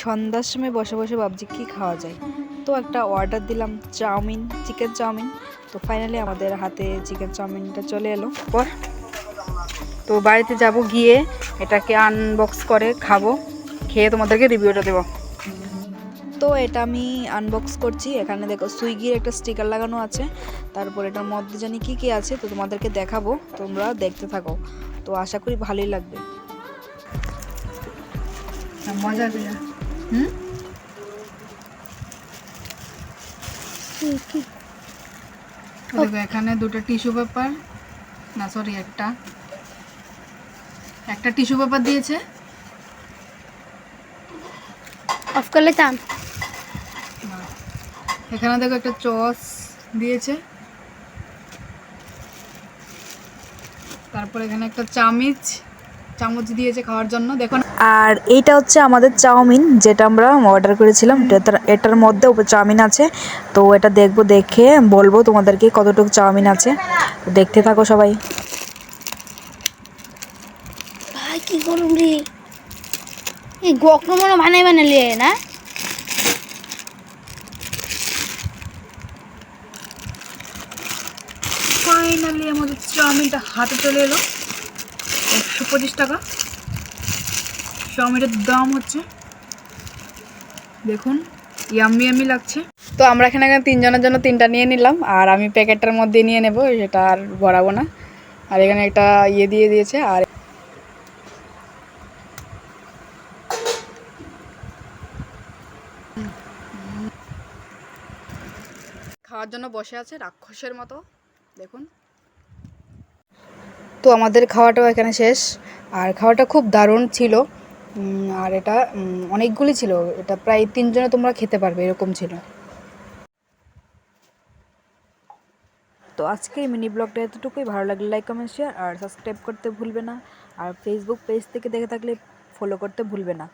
সন্ধ্যার সময় বসে বসে ভাবছি কী খাওয়া যায়, তো একটা অর্ডার দিলাম চাউমিন, চিকেন চাউমিন। তো ফাইনালি আমাদের হাতে চিকেন চাউমিনটা চলে এলো। পর তো বাড়িতে যাব, গিয়ে এটাকে আনবক্স করে খাবো, খেয়ে তোমাদেরকে রিভিউটা দেবো। তো এটা আমি আনবক্স করছি। এখানে দেখো সুইগির একটা স্টিকার লাগানো আছে, তারপর এটার মধ্যে জানি কি কি আছে, তো তোমাদেরকে দেখাবো, তোমরা দেখতে থাকো। তো আশা করি ভালোই লাগবে। মজা করে দেখো এখানে দুটো টিস্যু পেপার, না সরি একটা টিস্যু পেপার দিয়েছে। অফ করলে চান। এখানে দেখো একটা চস দিয়েছে, তারপর এখানে একটা চামচ দিয়েছে খাওয়ার জন্য। দেখুন, আর এইটা হচ্ছে আমাদের চাউমিন যেটা আমরা অর্ডার করেছিলাম। এটার মধ্যে চাউমিন আছে, তো এটা দেখবো, দেখে বলবো তোমাদেরকে কতটুকু চাউমিন আছে। দেখতে থাকো সবাই। ভাই কি করুম রে, এই গকনো মনে বানাইলে না। ফাইনালি আমাদের চাউমিনটা হাতে চলে এলো। 125 টাকা চাউমিনের দাম হচ্ছে। দেখুন ইয়াম্মি ইয়াম্মি লাগছে। তো আমরা এখানে তিনজনের জন্য তিনটা নিয়ে নিলাম, আর আমি প্যাকেটটার মধ্যে নিয়ে নেব, সেটা আর ভরাবো না। আর এখানে একটা দিয়ে দিয়েছে, আর খাওয়ার জন্য বসে আছে রাক্ষসের মতো। দেখুন, তো আমাদের খাওয়াটাও এখানে শেষ। আর খাওয়াটা খুব দারুণ ছিল। আর এটা অনেকগুলি ছিল, এটা প্রায় 3 জনে তোমরা খেতে পারবে এরকম ছিল। তো আজকে এই মিনি ব্লগটা এতটুকুই। ভালো লাগলে লাইক, কমেন্ট, শেয়ার আর সাবস্ক্রাইব করতে ভুলবে না। আর ফেসবুক পেজ থেকে দেখে থাকলে ফলো করতে ভুলবে না।